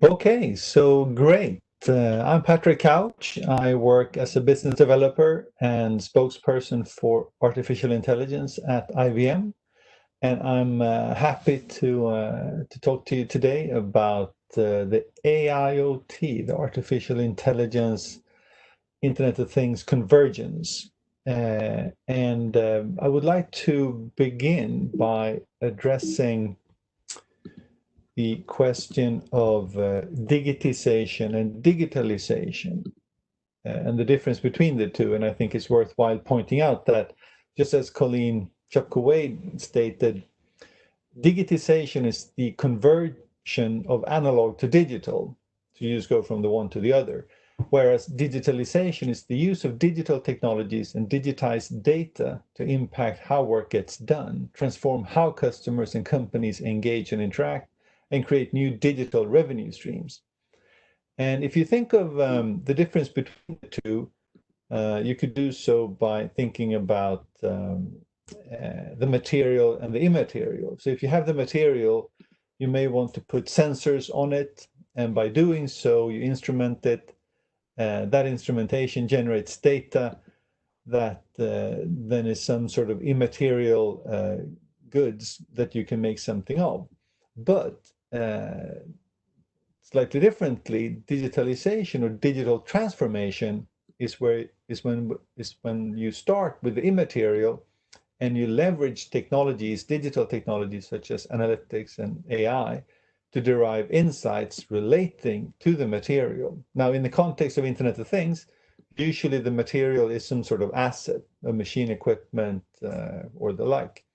Okay, so great. I'm Patrick Couch. I work as a business developer and spokesperson for artificial intelligence at IBM, and I'm happy to talk to you today about the AIoT, the artificial intelligence, Internet of Things convergence. I would like to begin by addressing the question of digitization and digitalization and the difference between the two. And I think it's worthwhile pointing out that, just as Colleen Chapko-Wade stated, digitization is the conversion of analog to digital. So you just go from the one to the other. Whereas digitalization is the use of digital technologies and digitized data to impact how work gets done, transform how customers and companies engage and interact, and create new digital revenue streams. And if you think of the difference between the two, you could do so by thinking about the material and the immaterial. So if you have the material, you may want to put sensors on it, and by doing so, you instrument it. That instrumentation generates data that then is some sort of immaterial goods that you can make something of. But slightly differently, digitalization or digital transformation is when you start with the immaterial and you leverage technologies, digital technologies such as analytics and AI, to derive insights relating to the material. Now, in the context of Internet of Things, usually the material is some sort of asset, a machine equipment or the like,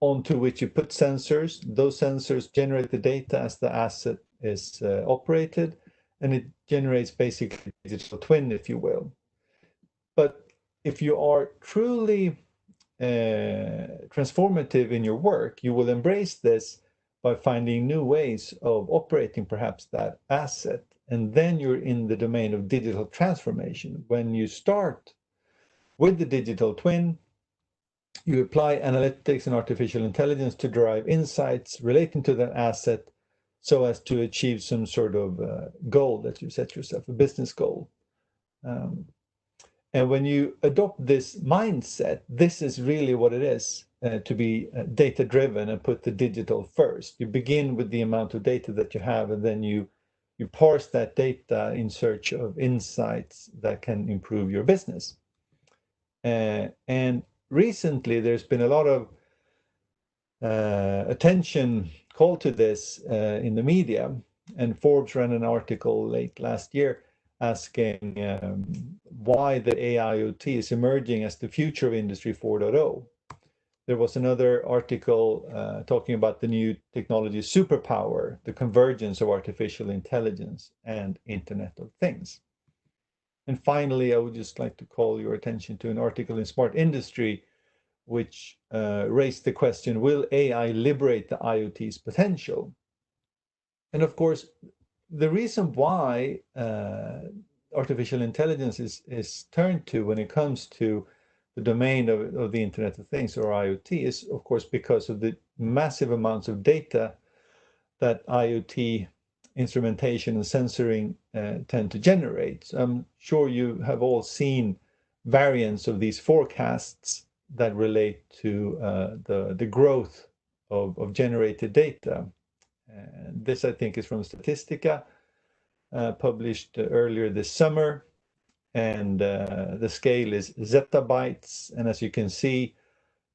onto which you put sensors. Those sensors generate the data as the asset is operated, and it generates basically a digital twin, if you will. But if you are truly transformative in your work, you will embrace this by finding new ways of operating perhaps that asset. And then you're in the domain of digital transformation. When you start with the digital twin, you apply analytics and artificial intelligence to derive insights relating to that asset so as to achieve some sort of goal that you set yourself, a business goal. And when you adopt this mindset, this is really what it is to be data-driven and put the digital first. You begin with the amount of data that you have, and then you parse that data in search of insights that can improve your business. And recently, there's been a lot of attention called to this in the media, and Forbes ran an article late last year asking why the AIoT is emerging as the future of Industry 4.0. There was another article talking about the new technology superpower, the convergence of artificial intelligence and Internet of Things. And finally, I would just like to call your attention to an article in Smart Industry, which raised the question, will AI liberate the IoT's potential? And of course, the reason why artificial intelligence is turned to when it comes to the domain of the Internet of Things, or IoT, is of course because of the massive amounts of data that IoT instrumentation and sensoring tend to generate. So I'm sure you have all seen variants of these forecasts that relate to the growth of generated data. And this, I think, is from Statistica, published earlier this summer. And the scale is zettabytes. And as you can see,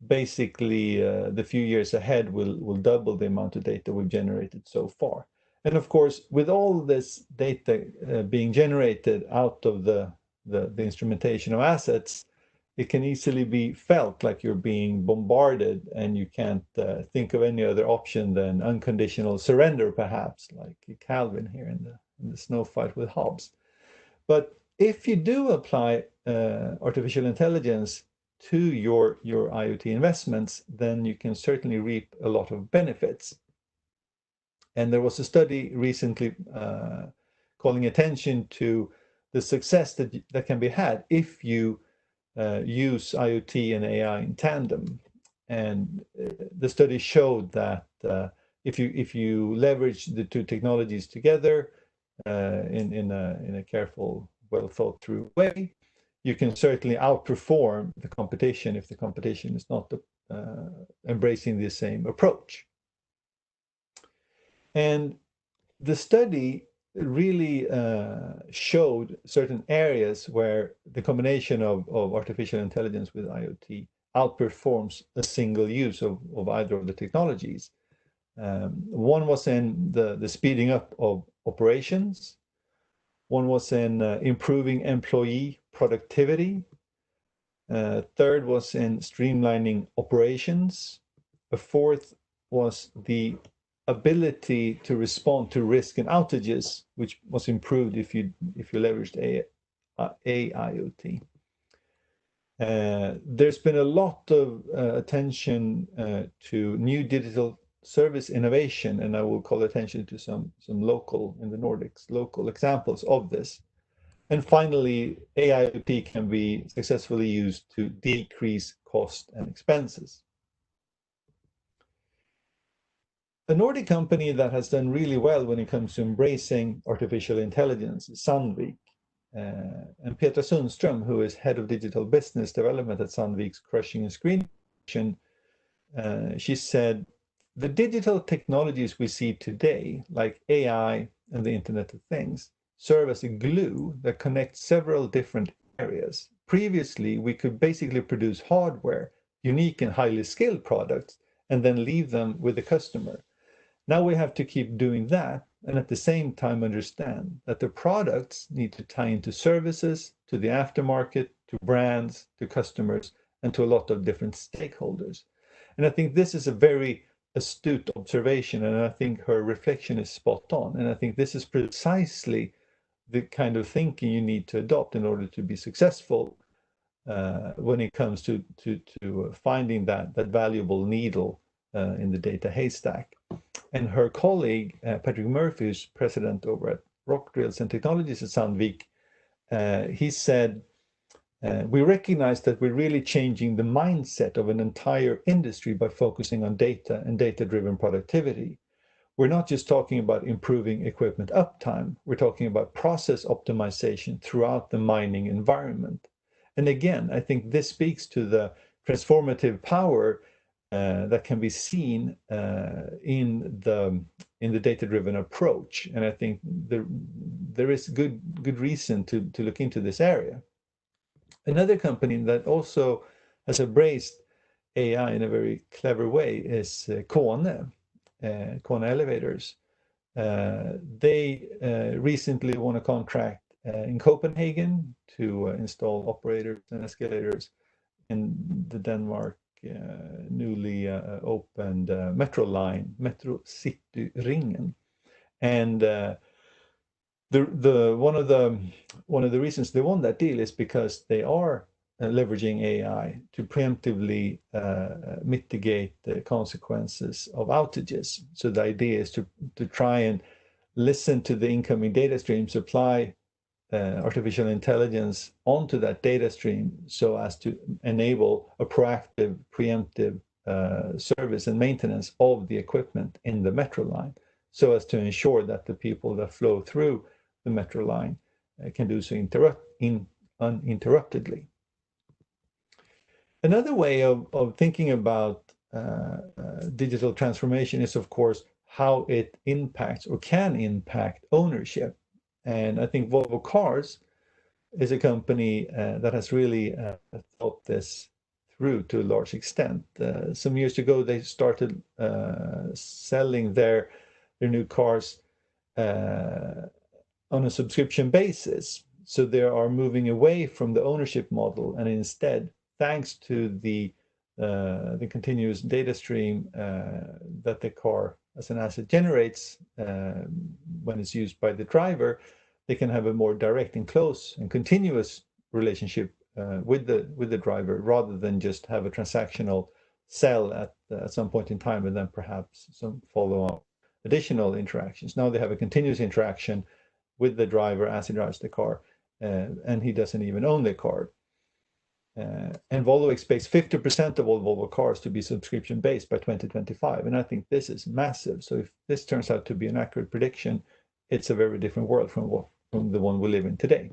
basically the few years ahead will double the amount of data we've generated so far. And of course, with all this data being generated out of the instrumentation of assets, it can easily be felt like you're being bombarded, and you can't think of any other option than unconditional surrender, perhaps, like Calvin here in the snow fight with Hobbes. But if you do apply artificial intelligence to your IoT investments, then you can certainly reap a lot of benefits. And there was a study recently calling attention to the success that can be had if you use IoT and AI in tandem. And the study showed that if you leverage the two technologies together in a careful, well thought through way, you can certainly outperform the competition if the competition is not embracing the same approach. And the study really showed certain areas where the combination of artificial intelligence with IoT outperforms a single use of either of the technologies. One was in the speeding up of operations. One was in improving employee productivity. Third was in streamlining operations. A fourth was the ability to respond to risk and outages, which was improved if you leveraged AIoT. There's been a lot of attention to new digital service innovation, and I will call attention to some local, in the Nordics, local examples of this. And finally, AIoT can be successfully used to decrease cost and expenses. A Nordic company that has done really well when it comes to embracing artificial intelligence is Sandvik. And Petra Sundström, who is head of digital business development at Sandvik's crushing and screening division, she said, the digital technologies we see today, like AI and the Internet of Things, serve as a glue that connects several different areas. Previously, we could basically produce hardware, unique and highly skilled products, and then leave them with the customer. Now we have to keep doing that and at the same time understand that the products need to tie into services, to the aftermarket, to brands, to customers, and to a lot of different stakeholders. And I think this is a very astute observation, and I think her reflection is spot on. And I think this is precisely the kind of thinking you need to adopt in order to be successful when it comes to finding that valuable needle in the data haystack. And her colleague, Patrick Murphy, who's president over at Rock Drills and Technologies at Sandvik, he said, we recognize that we're really changing the mindset of an entire industry by focusing on data and data-driven productivity. We're not just talking about improving equipment uptime, we're talking about process optimization throughout the mining environment. And again, I think this speaks to the transformative power that can be seen in the data-driven approach, and I think there is good reason to look into this area. Another company that also has embraced AI in a very clever way is Kone Elevators. They recently won a contract in Copenhagen to install operators and escalators in the Denmark newly opened metro line, Metro City Ringen, and one of the reasons they won that deal is because they are leveraging AI to preemptively mitigate the consequences of outages. So the idea is to try and listen to the incoming data streams, apply artificial intelligence onto that data stream so as to enable a proactive, preemptive service and maintenance of the equipment in the metro line, so as to ensure that the people that flow through the metro line can do so uninterruptedly. Another way of thinking about digital transformation is, of course, how it impacts or can impact ownership. And I think Volvo Cars is a company that has really thought this through to a large extent. Some years ago, they started selling their new cars on a subscription basis. So they are moving away from the ownership model, and instead, thanks to the continuous data stream that the car as an asset generates when it's used by the driver, they can have a more direct and close and continuous relationship with the driver, rather than just have a transactional sell at some point in time and then perhaps some follow-up additional interactions. Now they have a continuous interaction with the driver as he drives the car, and he doesn't even own the car. And Volvo expects 50% of all Volvo cars to be subscription-based by 2025. And I think this is massive. So if this turns out to be an accurate prediction, it's a very different world from the one we live in today.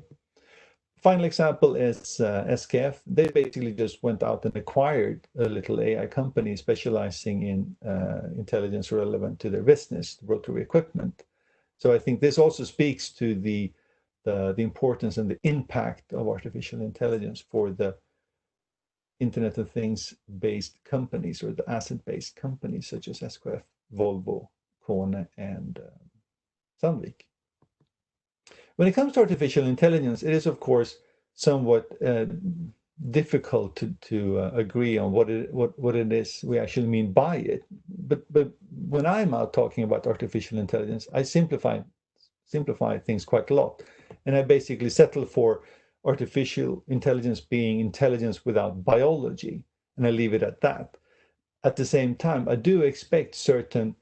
Final example is SKF. They basically just went out and acquired a little AI company specializing in intelligence relevant to their business, rotary equipment. So I think this also speaks to the importance and the impact of artificial intelligence for the Internet of Things based companies, or the asset-based companies such as SKF, Volvo, Kone, and Sandvik. When it comes to artificial intelligence, it is of course somewhat difficult to agree on what it is we actually mean by it. But when I'm out talking about artificial intelligence, I simplify things quite a lot, and I basically settle for artificial intelligence being intelligence without biology, and I leave it at that. At the same time, I do expect certain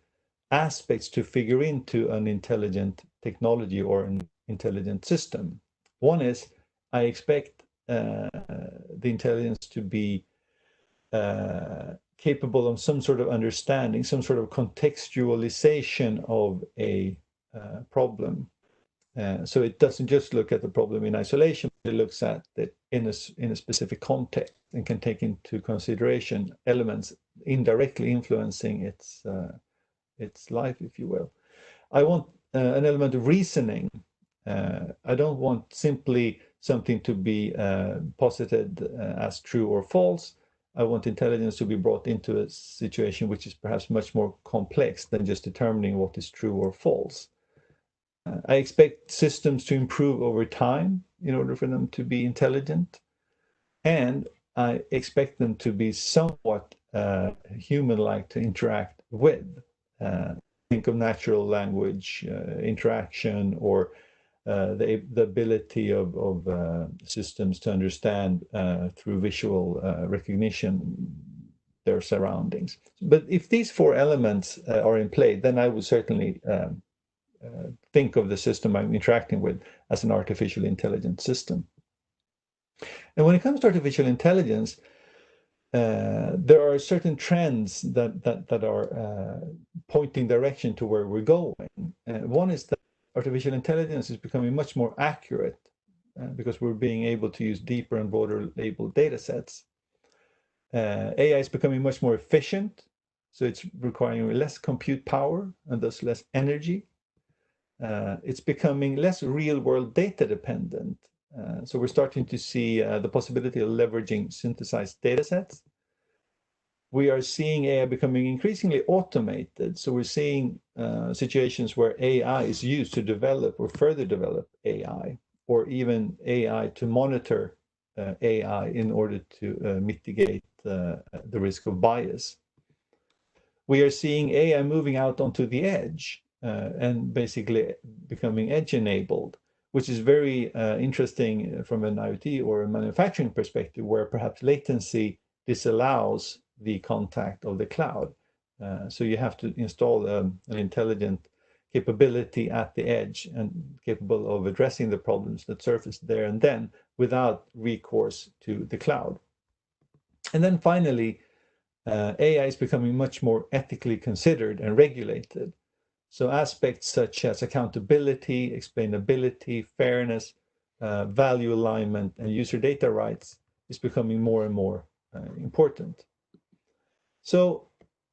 aspects to figure into an intelligent technology or an intelligent system. One is, I expect the intelligence to be capable of some sort of understanding, some sort of contextualization of a problem. So it doesn't just look at the problem in isolation, it looks at it in a specific context and can take into consideration elements indirectly influencing its life, if you will. I want an element of reasoning. I don't want simply something to be posited as true or false. I want intelligence to be brought into a situation which is perhaps much more complex than just determining what is true or false. I expect systems to improve over time in order for them to be intelligent. And I expect them to be somewhat human-like to interact with. Think of natural language interaction, or the ability of systems to understand through visual recognition their surroundings. But if these four elements are in play, then I would certainly think of the system I'm interacting with as an artificial intelligence system. And when it comes to artificial intelligence, there are certain trends that are pointing direction to where we're going. One is that artificial intelligence is becoming much more accurate because we're being able to use deeper and broader labeled data sets. AI is becoming much more efficient, so it's requiring less compute power and thus less energy. It's becoming less real-world data dependent. So we're starting to see the possibility of leveraging synthesized data sets. We are seeing AI becoming increasingly automated. So we're seeing situations where AI is used to develop or further develop AI, or even AI to monitor AI in order to mitigate the risk of bias. We are seeing AI moving out onto the edge and basically becoming edge-enabled, which is very interesting from an IoT or a manufacturing perspective, where perhaps latency disallows the contact of the cloud. So you have to install an intelligent capability at the edge and capable of addressing the problems that surface there and then without recourse to the cloud. And then finally, AI is becoming much more ethically considered and regulated. So aspects such as accountability, explainability, fairness, value alignment, and user data rights is becoming more and more important. So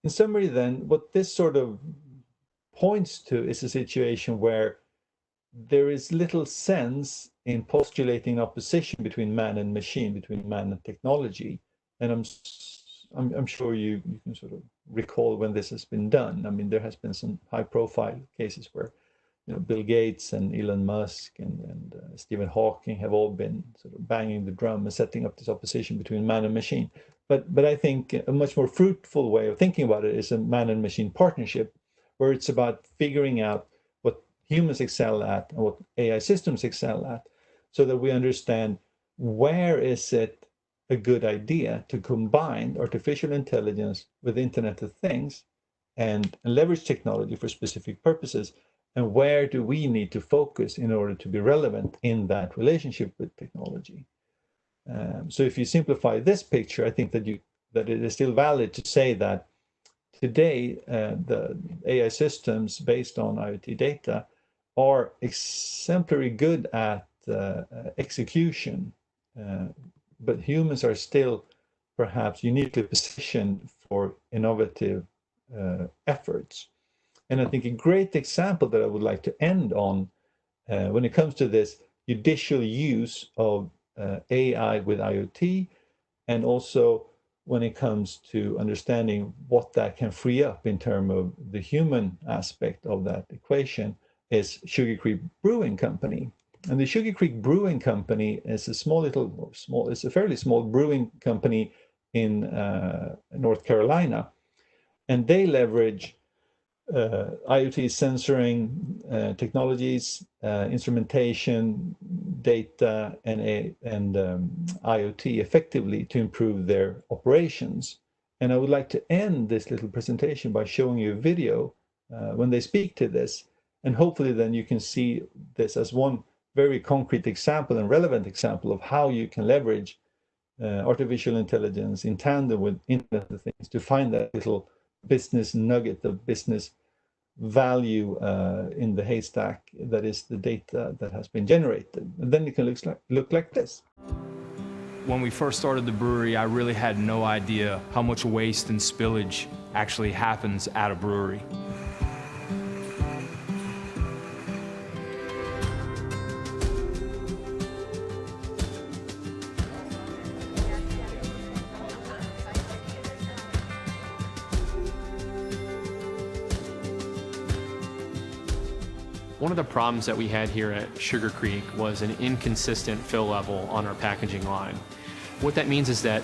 in summary then, what this sort of points to is a situation where there is little sense in postulating opposition between man and machine, between man and technology. And I'm sure you can sort of recall when this has been done. I mean, there has been some high-profile cases where, Bill Gates and Elon Musk and Stephen Hawking have all been sort of banging the drum and setting up this opposition between man and machine. But I think a much more fruitful way of thinking about it is a man and machine partnership, where it's about figuring out what humans excel at and what AI systems excel at, so that we understand where is it a good idea to combine artificial intelligence with Internet of Things and leverage technology for specific purposes, and where do we need to focus in order to be relevant in that relationship with technology. So if you simplify this picture, I think that it is still valid to say that today the AI systems based on IoT data are exemplary good at execution, but humans are still perhaps uniquely positioned for innovative efforts. And I think a great example that I would like to end on when it comes to this judicial use of AI with IoT, and also when it comes to understanding what that can free up in terms of the human aspect of that equation, is Sugar Creek Brewing Company. And the Sugar Creek Brewing Company is it's a fairly small brewing company in North Carolina. And they leverage IoT sensoring technologies, instrumentation, data, and IoT effectively to improve their operations. And I would like to end this little presentation by showing you a video when they speak to this. And hopefully then you can see this as one very concrete example and relevant example of how you can leverage artificial intelligence in tandem with Internet of Things to find that little business nugget of business value in the haystack that is the data that has been generated. And then it can look like this. When we first started the brewery, I really had no idea how much waste and spillage actually happens at a brewery. One of the problems that we had here at Sugar Creek was an inconsistent fill level on our packaging line. What that means is that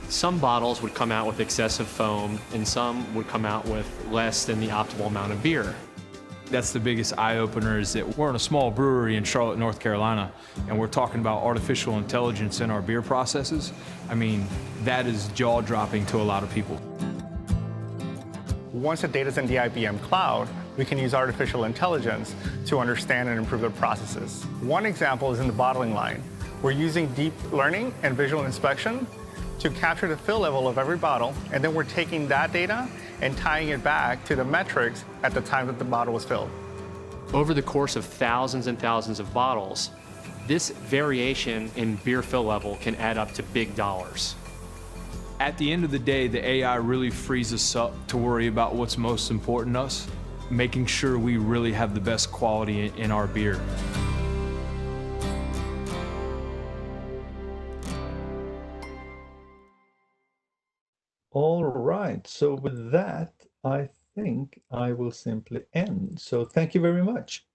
some bottles would come out with excessive foam and some would come out with less than the optimal amount of beer. That's the biggest eye-opener, is that we're in a small brewery in Charlotte, North Carolina, and we're talking about artificial intelligence in our beer processes. I mean, that is jaw-dropping to a lot of people. Once the data's in the IBM cloud, we can use artificial intelligence to understand and improve the processes. One example is in the bottling line. We're using deep learning and visual inspection to capture the fill level of every bottle, and then we're taking that data and tying it back to the metrics at the time that the bottle was filled. Over the course of thousands and thousands of bottles, this variation in beer fill level can add up to big dollars. At the end of the day, the AI really frees us up to worry about what's most important to us, making sure we really have the best quality in our beer. All right, so with that, I think I will simply end. So thank you very much.